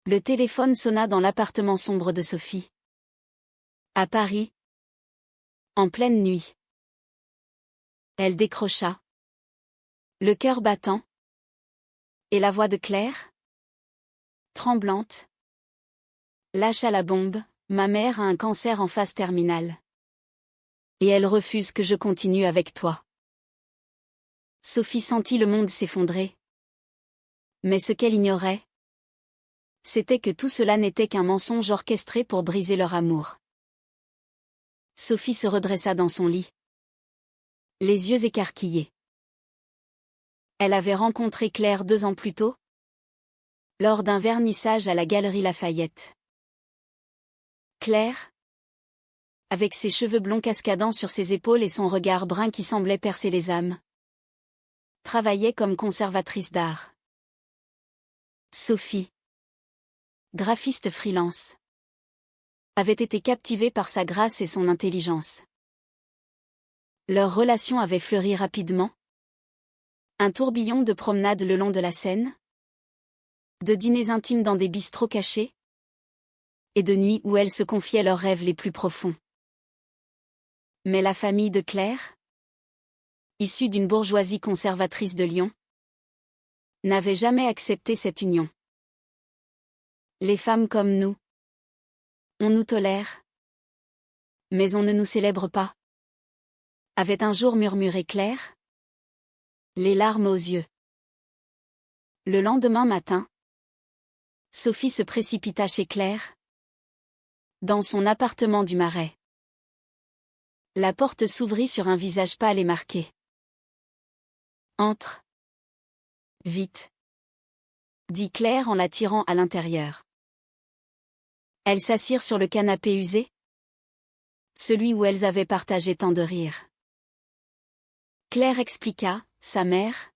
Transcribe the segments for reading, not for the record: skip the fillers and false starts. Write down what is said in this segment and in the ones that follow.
Le téléphone sonna dans l'appartement sombre de Sophie. À Paris. En pleine nuit. Elle décrocha. Le cœur battant. Et la voix de Claire, tremblante, lâcha la bombe. Ma mère a un cancer en phase terminale. Et elle refuse que je continue avec toi. Sophie sentit le monde s'effondrer. Mais ce qu'elle ignorait, c'était que tout cela n'était qu'un mensonge orchestré pour briser leur amour. Sophie se redressa dans son lit, les yeux écarquillés. Elle avait rencontré Claire 2 ans plus tôt, lors d'un vernissage à la Galerie Lafayette. Claire, avec ses cheveux blonds cascadant sur ses épaules et son regard brun qui semblait percer les âmes, travaillait comme conservatrice d'art. Sophie, graphiste freelance, avait été captivée par sa grâce et son intelligence. Leur relation avait fleuri rapidement. Un tourbillon de promenades le long de la Seine, de dîners intimes dans des bistrots cachés, et de nuits où elles se confiaient leurs rêves les plus profonds. Mais la famille de Claire, issue d'une bourgeoisie conservatrice de Lyon, n'avait jamais accepté cette union. Les femmes comme nous, on nous tolère, mais on ne nous célèbre pas, avait un jour murmuré Claire, les larmes aux yeux. Le lendemain matin, Sophie se précipita chez Claire, dans son appartement du Marais. La porte s'ouvrit sur un visage pâle et marqué. Entre. Vite. Dit Claire en la tirant à l'intérieur. Elles s'assirent sur le canapé usé, celui où elles avaient partagé tant de rires. Claire expliqua, sa mère,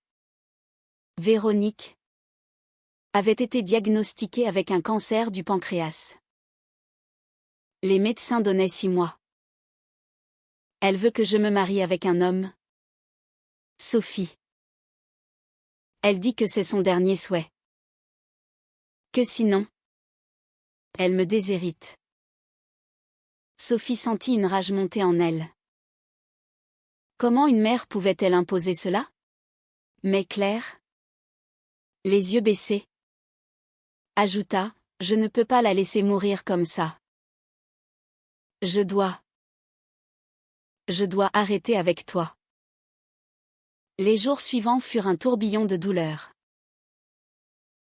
Véronique, avait été diagnostiquée avec un cancer du pancréas. Les médecins donnaient 6 mois. Elle veut que je me marie avec un homme. Sophie. Elle dit que c'est son dernier souhait. Que sinon, elle me déshérite. Sophie sentit une rage monter en elle. Comment une mère pouvait-elle imposer cela? Mais Claire, les yeux baissés, ajouta, je ne peux pas la laisser mourir comme ça. Je dois arrêter avec toi. Les jours suivants furent un tourbillon de douleur.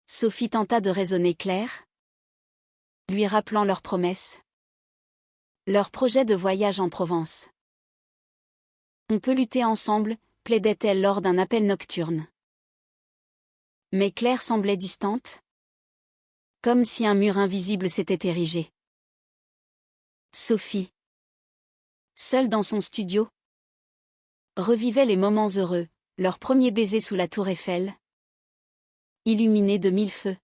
Sophie tenta de raisonner Claire, lui rappelant leurs promesses, leur projet de voyage en Provence. On peut lutter ensemble, plaidait-elle lors d'un appel nocturne. Mais Claire semblait distante, comme si un mur invisible s'était érigé. Sophie, seule dans son studio, revivait les moments heureux, leur premier baiser sous la tour Eiffel, illuminé de 1000 feux.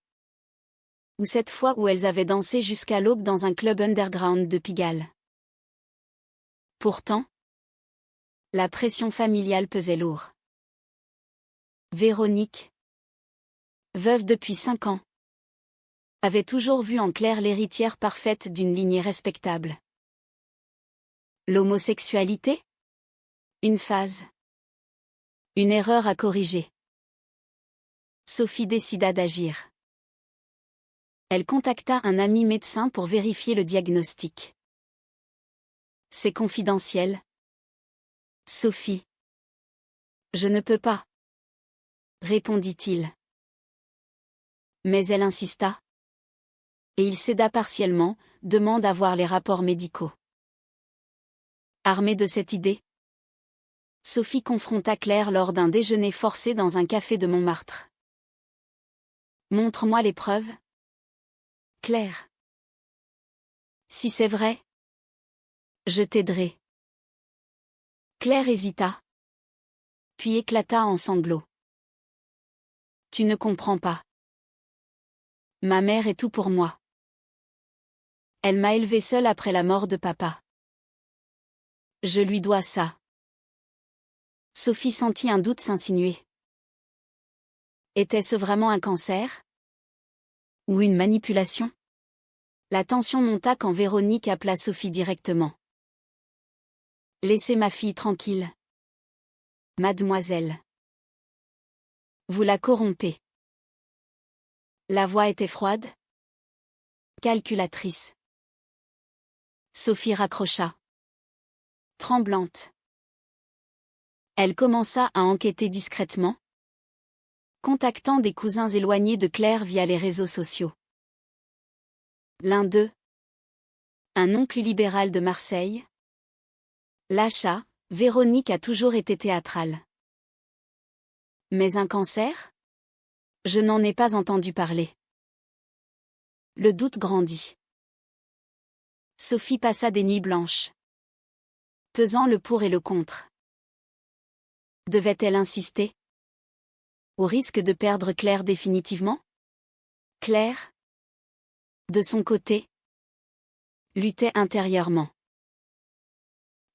Ou cette fois où elles avaient dansé jusqu'à l'aube dans un club underground de Pigalle. Pourtant, la pression familiale pesait lourd. Véronique, veuve depuis 5 ans, avait toujours vu en Claire l'héritière parfaite d'une lignée respectable. L'homosexualité? Une phase. Une erreur à corriger. Sophie décida d'agir. Elle contacta un ami médecin pour vérifier le diagnostic. C'est confidentiel. Sophie. Je ne peux pas. Répondit-il. Mais elle insista. Et il céda partiellement, demande à voir les rapports médicaux. Armée de cette idée, Sophie confronta Claire lors d'un déjeuner forcé dans un café de Montmartre. Montre-moi les preuves. Claire. Si c'est vrai, je t'aiderai. Claire hésita, puis éclata en sanglots. Tu ne comprends pas. Ma mère est tout pour moi. Elle m'a élevée seule après la mort de papa. Je lui dois ça. Sophie sentit un doute s'insinuer. Était-ce vraiment un cancer? Ou une manipulation? La tension monta quand Véronique appela Sophie directement. Laissez ma fille tranquille. Mademoiselle. Vous la corrompez. La voix était froide. Calculatrice. Sophie raccrocha. Tremblante. Elle commença à enquêter discrètement, contactant des cousins éloignés de Claire via les réseaux sociaux. L'un d'eux, un non plus libéral de Marseille. Lâcha, Véronique a toujours été théâtrale. Mais un cancer? Je n'en ai pas entendu parler. Le doute grandit. Sophie passa des nuits blanches, pesant le pour et le contre. Devait-elle insister? Au risque de perdre Claire définitivement? Claire, de son côté, luttait intérieurement.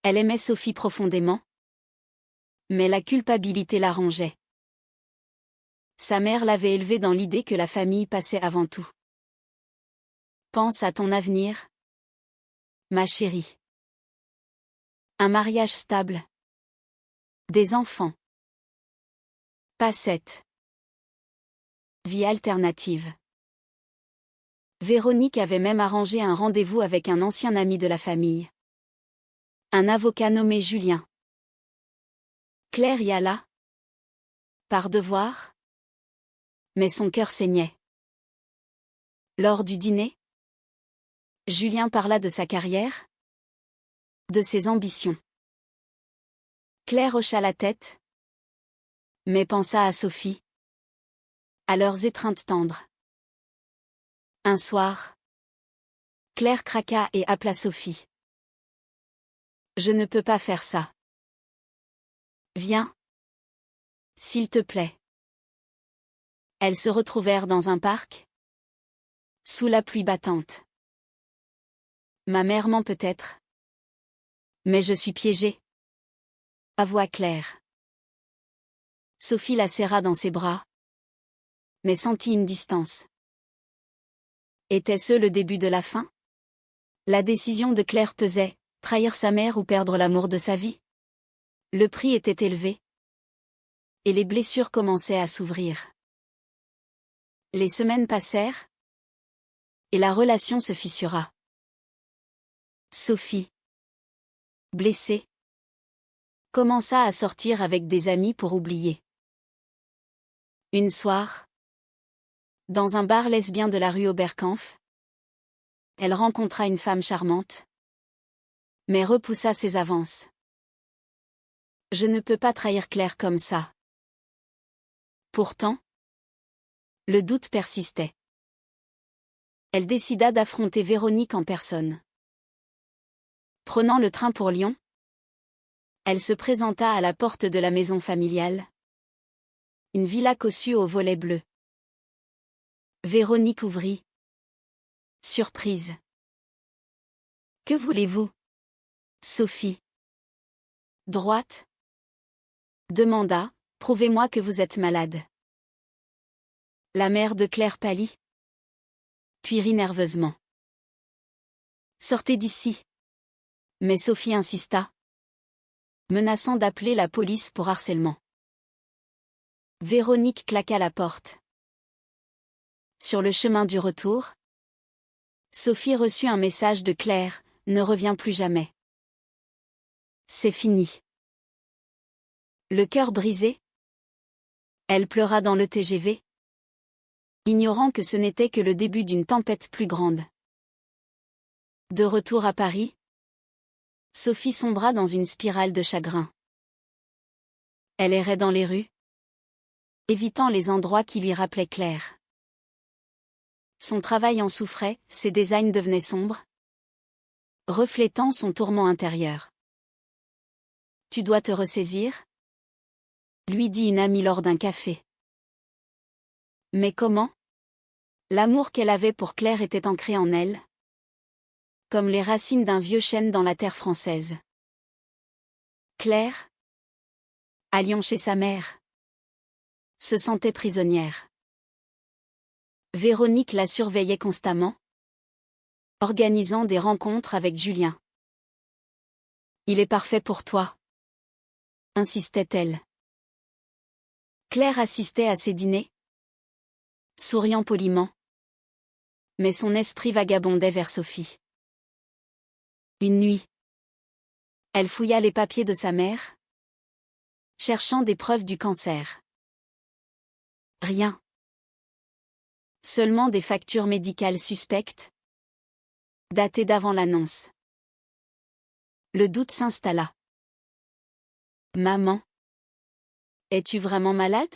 Elle aimait Sophie profondément, mais la culpabilité la rongeait. Sa mère l'avait élevée dans l'idée que la famille passait avant tout. Pense à ton avenir, ma chérie. Un mariage stable. Des enfants. Pas cette vie alternative. Véronique avait même arrangé un rendez-vous avec un ancien ami de la famille. Un avocat nommé Julien. Claire y alla. Par devoir. Mais son cœur saignait. Lors du dîner, Julien parla de sa carrière, de ses ambitions. Claire hocha la tête, mais pensa à Sophie, à leurs étreintes tendres. Un soir, Claire craqua et appela Sophie. Je ne peux pas faire ça. Viens. S'il te plaît. Elles se retrouvèrent dans un parc, sous la pluie battante. Ma mère ment peut-être. Mais je suis piégée. À voix claire. Sophie la serra dans ses bras, mais sentit une distance. Était-ce le début de la fin? La décision de Claire pesait, trahir sa mère ou perdre l'amour de sa vie. Le prix était élevé. Et les blessures commençaient à s'ouvrir. Les semaines passèrent, et la relation se fissura. Sophie, blessée, commença à sortir avec des amis pour oublier. Une soir, dans un bar lesbien de la rue Oberkampf, elle rencontra une femme charmante, mais repoussa ses avances. Je ne peux pas trahir Claire comme ça. Pourtant, le doute persistait. Elle décida d'affronter Véronique en personne. Prenant le train pour Lyon, elle se présenta à la porte de la maison familiale. Une villa cossue aux volets bleus. Véronique ouvrit. Surprise. Que voulez-vous, Sophie? Droite? Demanda, prouvez-moi que vous êtes malade. La mère de Claire pâlit, puis rit nerveusement. Sortez d'ici. Mais Sophie insista, menaçant d'appeler la police pour harcèlement. Véronique claqua la porte. Sur le chemin du retour, Sophie reçut un message de Claire, ne reviens plus jamais. C'est fini. Le cœur brisé, elle pleura dans le TGV, ignorant que ce n'était que le début d'une tempête plus grande. De retour à Paris, Sophie sombra dans une spirale de chagrin. Elle errait dans les rues, évitant les endroits qui lui rappelaient Claire. Son travail en souffrait, ses designs devenaient sombres, reflétant son tourment intérieur. Tu dois te ressaisir, lui dit une amie lors d'un café. Mais comment? L'amour qu'elle avait pour Claire était ancré en elle, comme les racines d'un vieux chêne dans la terre française. Claire, à Lyon chez sa mère, se sentait prisonnière. Véronique la surveillait constamment, organisant des rencontres avec Julien. Il est parfait pour toi, insistait-elle. Claire assistait à ses dîners, souriant poliment. Mais son esprit vagabondait vers Sophie. Une nuit, elle fouilla les papiers de sa mère, cherchant des preuves du cancer. Rien. Seulement des factures médicales suspectes, datées d'avant l'annonce. Le doute s'installa. Maman, es-tu vraiment malade?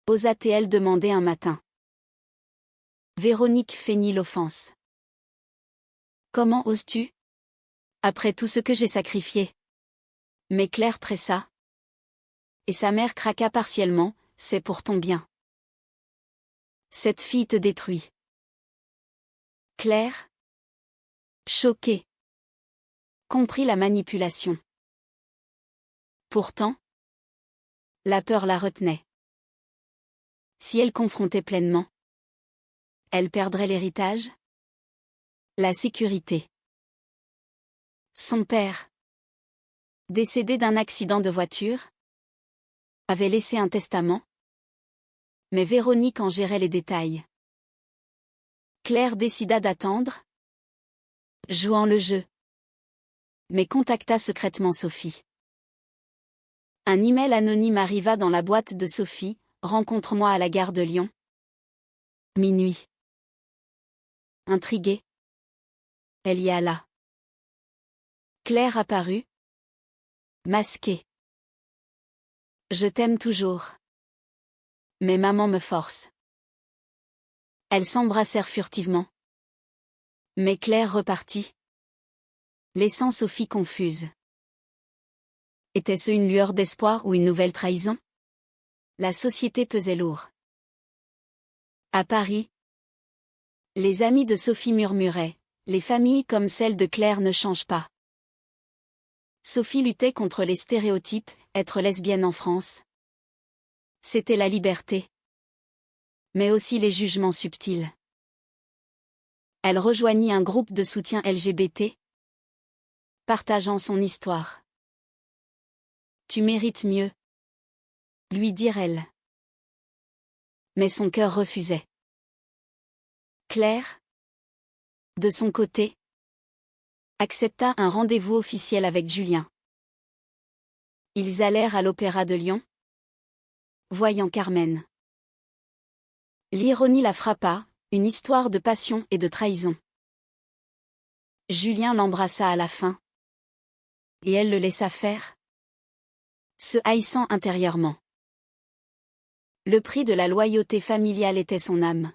Osa-t-elle demander un matin. Véronique feignit l'offense. Comment oses-tu? Après tout ce que j'ai sacrifié. Mais Claire pressa. Et sa mère craqua partiellement, c'est pour ton bien. Cette fille te détruit. Claire, choquée, comprit la manipulation. Pourtant, la peur la retenait. Si elle confrontait pleinement, elle perdrait l'héritage, la sécurité. Son père, décédé d'un accident de voiture, avait laissé un testament, mais Véronique en gérait les détails. Claire décida d'attendre, jouant le jeu, mais contacta secrètement Sophie. Un email anonyme arriva dans la boîte de Sophie, rencontre-moi à la gare de Lyon. Minuit. Intriguée, elle y alla. Claire apparut, masquée. Je t'aime toujours. Mais maman me force. Elles s'embrassèrent furtivement. Mais Claire repartit, laissant Sophie confuse. Était-ce une lueur d'espoir ou une nouvelle trahison? La société pesait lourd. À Paris, les amis de Sophie murmuraient, les familles comme celle de Claire ne changent pas. Sophie luttait contre les stéréotypes, être lesbienne en France. C'était la liberté. Mais aussi les jugements subtils. Elle rejoignit un groupe de soutien LGBT, partageant son histoire. Tu mérites mieux, lui dirent-elles. Mais son cœur refusait. Claire, de son côté, accepta un rendez-vous officiel avec Julien. Ils allèrent à l'Opéra de Lyon, voyant Carmen. L'ironie la frappa, une histoire de passion et de trahison. Julien l'embrassa à la fin. Et elle le laissa faire, se haïssant intérieurement. Le prix de la loyauté familiale était son âme.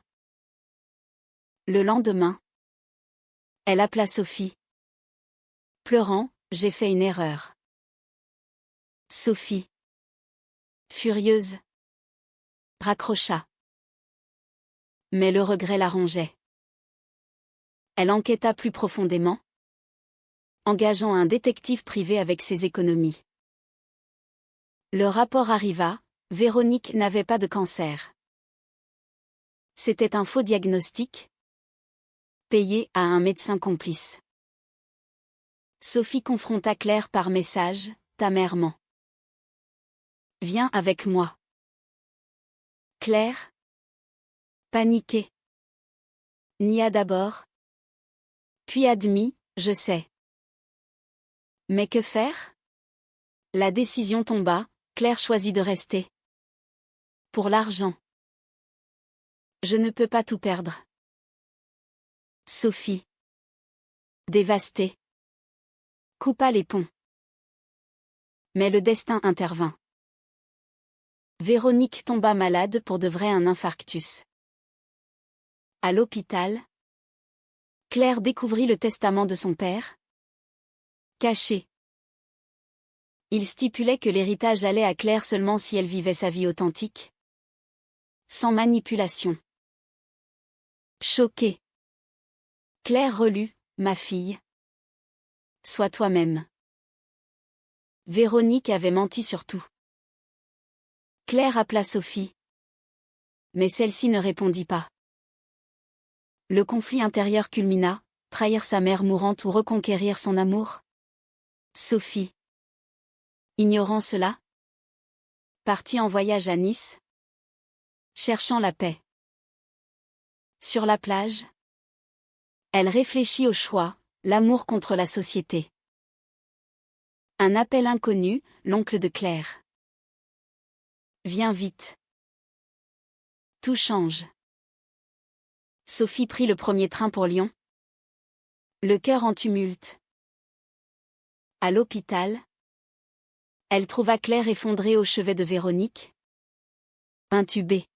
Le lendemain, elle appela Sophie. Pleurant, j'ai fait une erreur. Sophie, furieuse, raccrocha. Mais le regret la rongeait. Elle enquêta plus profondément, engageant un détective privé avec ses économies. Le rapport arriva, Véronique n'avait pas de cancer. C'était un faux diagnostic, payé à un médecin complice. Sophie confronta Claire par message, ta mère ment. Viens avec moi. Claire, paniquée, nia d'abord, puis admit, je sais. Mais que faire? La décision tomba, Claire choisit de rester. Pour l'argent. Je ne peux pas tout perdre. Sophie, dévastée, coupa les ponts. Mais le destin intervint. Véronique tomba malade pour de vrai un infarctus. À l'hôpital, Claire découvrit le testament de son père, caché. Il stipulait que l'héritage allait à Claire seulement si elle vivait sa vie authentique, sans manipulation. Choquée, Claire relut, ma fille. Sois toi-même. Véronique avait menti sur tout. Claire appela Sophie. Mais celle-ci ne répondit pas. Le conflit intérieur culmina, trahir sa mère mourante ou reconquérir son amour? Sophie, ignorant cela, partit en voyage à Nice, cherchant la paix. Sur la plage, elle réfléchit au choix, l'amour contre la société. Un appel inconnu, l'oncle de Claire. Viens vite. Tout change. Sophie prit le premier train pour Lyon. Le cœur en tumulte. À l'hôpital, elle trouva Claire effondrée au chevet de Véronique. Intubée.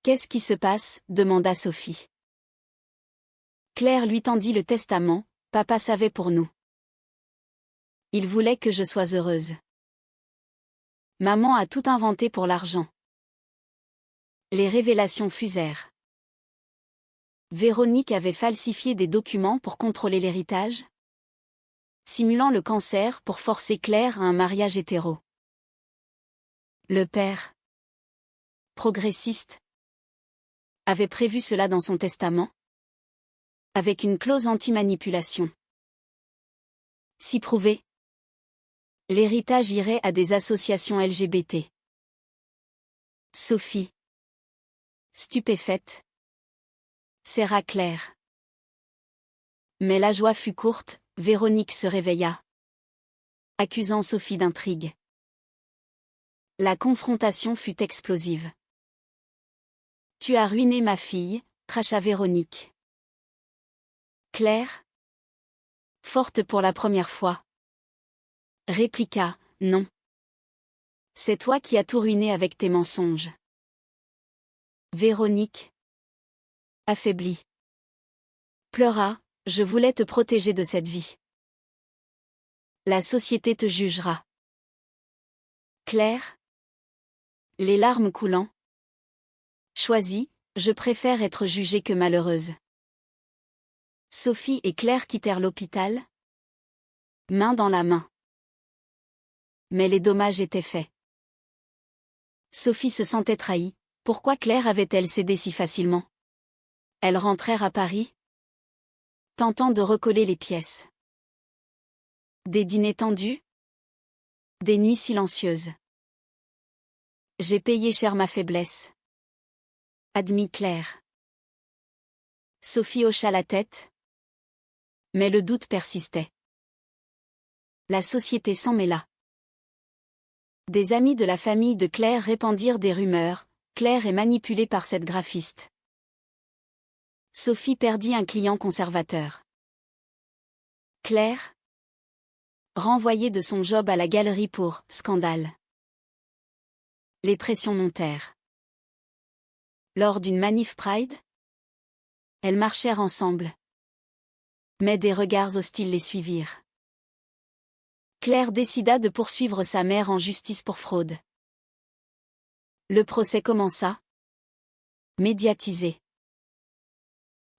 Qu'est-ce qui se passe? Demanda Sophie. Claire lui tendit le testament, papa savait pour nous. Il voulait que je sois heureuse. Maman a tout inventé pour l'argent. Les révélations fusèrent. Véronique avait falsifié des documents pour contrôler l'héritage, simulant le cancer pour forcer Claire à un mariage hétéro. Le père, progressiste, avait prévu cela dans son testament, avec une clause anti-manipulation. Si prouvé, l'héritage irait à des associations LGBT. Sophie, stupéfaite, serra Claire. Mais la joie fut courte, Véronique se réveilla, accusant Sophie d'intrigue. La confrontation fut explosive. Tu as ruiné ma fille, cracha Véronique. Claire, forte pour la première fois, répliqua, non. C'est toi qui as tout ruiné avec tes mensonges. Véronique, affaiblie, pleura, je voulais te protéger de cette vie. La société te jugera. Claire, les larmes coulant. Choisis, je préfère être jugée que malheureuse. Sophie et Claire quittèrent l'hôpital, main dans la main. Mais les dommages étaient faits. Sophie se sentait trahie, pourquoi Claire avait-elle cédé si facilement? Elles rentrèrent à Paris, tentant de recoller les pièces. Des dîners tendus, des nuits silencieuses. J'ai payé cher ma faiblesse, admit Claire. Sophie hocha la tête, mais le doute persistait. La société s'en mêla. Des amis de la famille de Claire répandirent des rumeurs, Claire est manipulée par cette graphiste. Sophie perdit un client conservateur. Claire, renvoyée de son job à la galerie pour « scandale ». Les pressions montèrent. Lors d'une manif Pride, elles marchèrent ensemble. Mais des regards hostiles les suivirent. Claire décida de poursuivre sa mère en justice pour fraude. Le procès commença. Médiatisé.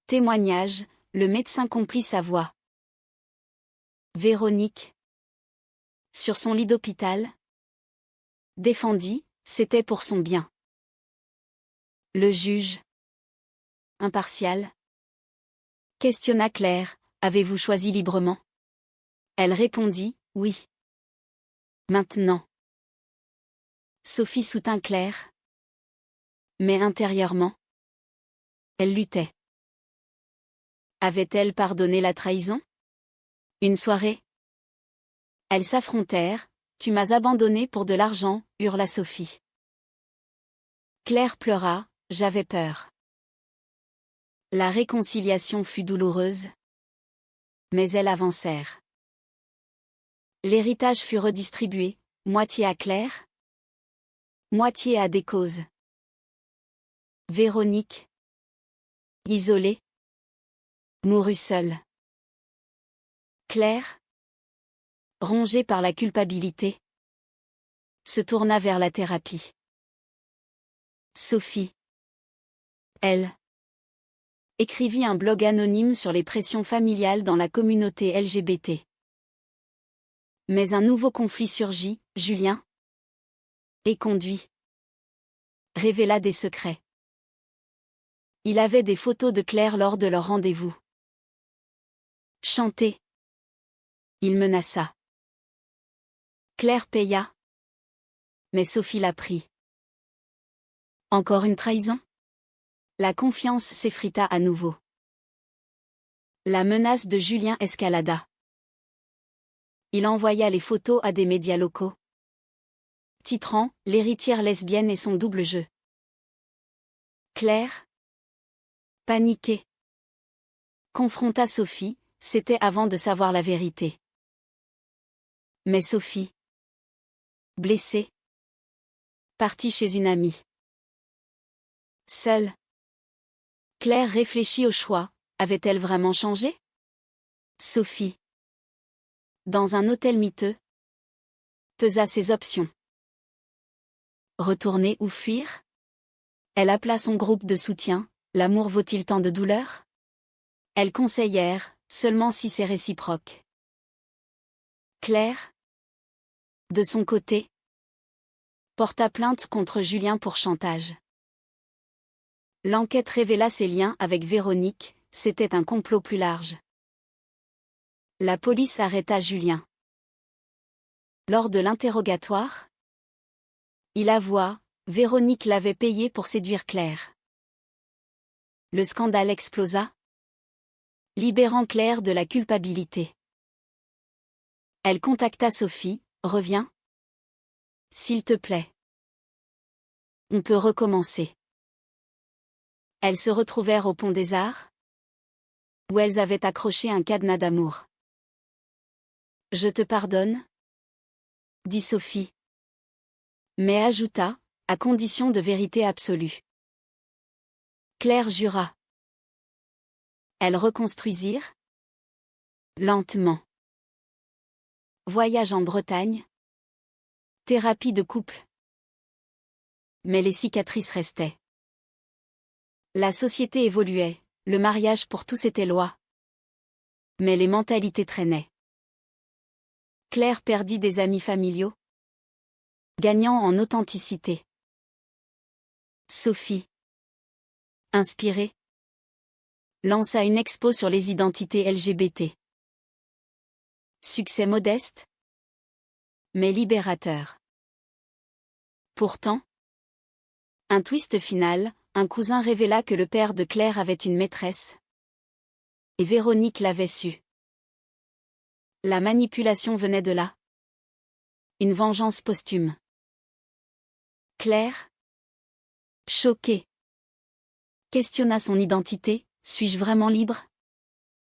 Témoignage, le médecin complit sa voix. Véronique, sur son lit d'hôpital, défendit, c'était pour son bien. Le juge, impartial, questionna Claire, avez-vous choisi librement? Elle répondit, oui. Maintenant. Sophie soutint Claire. Mais intérieurement, elle luttait. Avait-elle pardonné la trahison? Une soirée. Elles s'affrontèrent, tu m'as abandonné pour de l'argent, hurla Sophie. Claire pleura, j'avais peur. La réconciliation fut douloureuse. Mais elles avancèrent. L'héritage fut redistribué, moitié à Claire, moitié à des causes. Véronique, isolée, mourut seule. Claire, rongée par la culpabilité, se tourna vers la thérapie. Sophie, elle, écrivit un blog anonyme sur les pressions familiales dans la communauté LGBT. Mais un nouveau conflit surgit, Julien, et conduit, révéla des secrets. Il avait des photos de Claire lors de leur rendez-vous. Chanter. Il menaça. Claire paya. Mais Sophie la prit. Encore une trahison? La confiance s'effrita à nouveau. La menace de Julien escalada. Il envoya les photos à des médias locaux, titrant « L'héritière lesbienne et son double jeu ». Claire, paniquée, confronta Sophie, c'était avant de savoir la vérité. Mais Sophie, blessée, partit chez une amie. Seule, Claire réfléchit au choix. Avait-elle vraiment changé? Sophie, dans un hôtel miteux, pesa ses options. Retourner ou fuir? Elle appela son groupe de soutien. L'amour vaut-il tant de douleur? Elles conseillèrent, seulement si c'est réciproque. Claire, de son côté, porta plainte contre Julien pour chantage. L'enquête révéla ses liens avec Véronique, c'était un complot plus large. La police arrêta Julien. Lors de l'interrogatoire, il avoua, Véronique l'avait payé pour séduire Claire. Le scandale explosa, libérant Claire de la culpabilité. Elle contacta Sophie, reviens. S'il te plaît. On peut recommencer. Elles se retrouvèrent au Pont des Arts, où elles avaient accroché un cadenas d'amour. Je te pardonne, dit Sophie. Mais ajouta, à condition de vérité absolue. Claire jura. Elles reconstruisirent, lentement. Voyage en Bretagne. Thérapie de couple. Mais les cicatrices restaient. La société évoluait, le mariage pour tous était loi. Mais les mentalités traînaient. Claire perdit des amis familiaux, gagnant en authenticité. Sophie, inspirée, lança une expo sur les identités LGBT. Succès modeste, mais libérateur. Pourtant, un twist final, un cousin révéla que le père de Claire avait une maîtresse. Et Véronique l'avait su. La manipulation venait de là. Une vengeance posthume. Claire, choquée, questionna son identité, suis-je vraiment libre?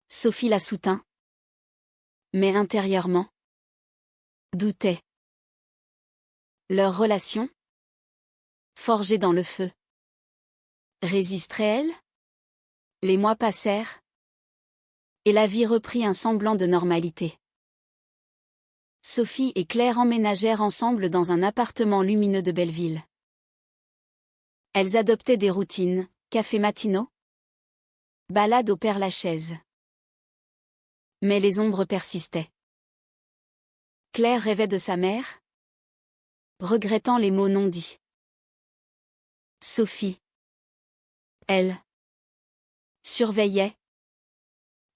Sophie la soutint. Mais intérieurement, doutait. Leur relation, forgée dans le feu, résisterait-elle? Les mois passèrent, et la vie reprit un semblant de normalité. Sophie et Claire emménagèrent ensemble dans un appartement lumineux de Belleville. Elles adoptaient des routines, cafés matinaux, balades au Père-Lachaise. Mais les ombres persistaient. Claire rêvait de sa mère, regrettant les mots non dits. Sophie, elle, surveillait,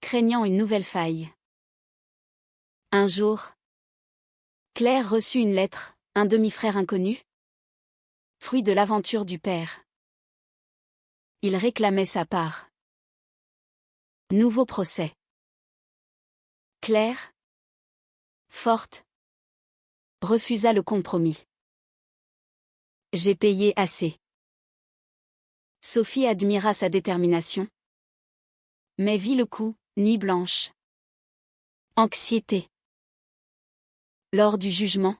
craignant une nouvelle faille. Un jour, Claire reçut une lettre, un demi-frère inconnu, fruit de l'aventure du père. Il réclamait sa part. Nouveau procès. Claire, forte, refusa le compromis. J'ai payé assez. Sophie admira sa détermination, mais vit le coup, nuit blanche. Anxiété. Lors du jugement,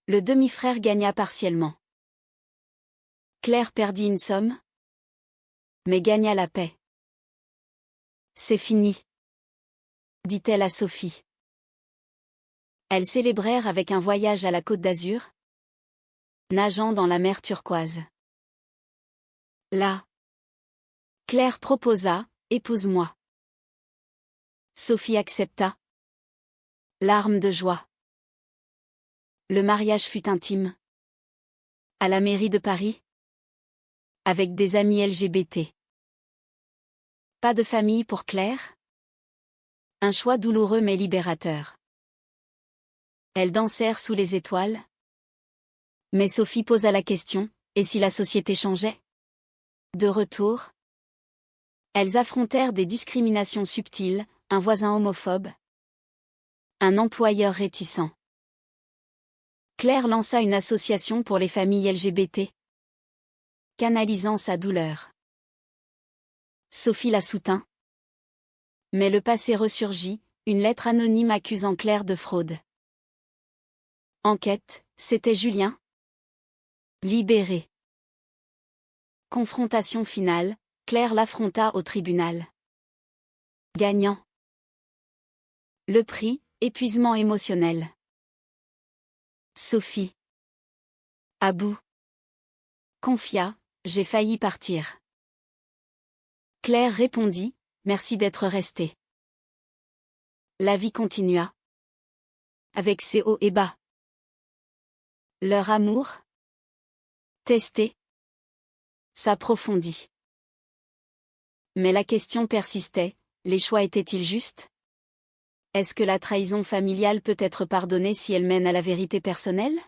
le demi-frère gagna partiellement. Claire perdit une somme, mais gagna la paix. C'est fini, dit-elle à Sophie. Elles célébrèrent avec un voyage à la Côte d'Azur, nageant dans la mer turquoise. Là, Claire proposa, épouse-moi. Sophie accepta. Larmes de joie. Le mariage fut intime. À la mairie de Paris. avec des amis LGBT. Pas de famille pour Claire? Un choix douloureux mais libérateur. Elles dansèrent sous les étoiles. Mais Sophie posa la question, et si la société changeait? De retour, elles affrontèrent des discriminations subtiles, un voisin homophobe, un employeur réticent. Claire lança une association pour les familles LGBT, canalisant sa douleur. Sophie la soutint. Mais le passé ressurgit, une lettre anonyme accusant Claire de fraude. Enquête, c'était Julien? Libéré. Confrontation finale, Claire l'affronta au tribunal. Gagnant. Le prix, épuisement émotionnel. Sophie. À bout. Confia, j'ai failli partir. Claire répondit, merci d'être restée. La vie continua. Avec ses hauts et bas. Leur amour, testé, s'approfondit. Mais la question persistait, les choix étaient-ils justes? Est-ce que la trahison familiale peut être pardonnée si elle mène à la vérité personnelle?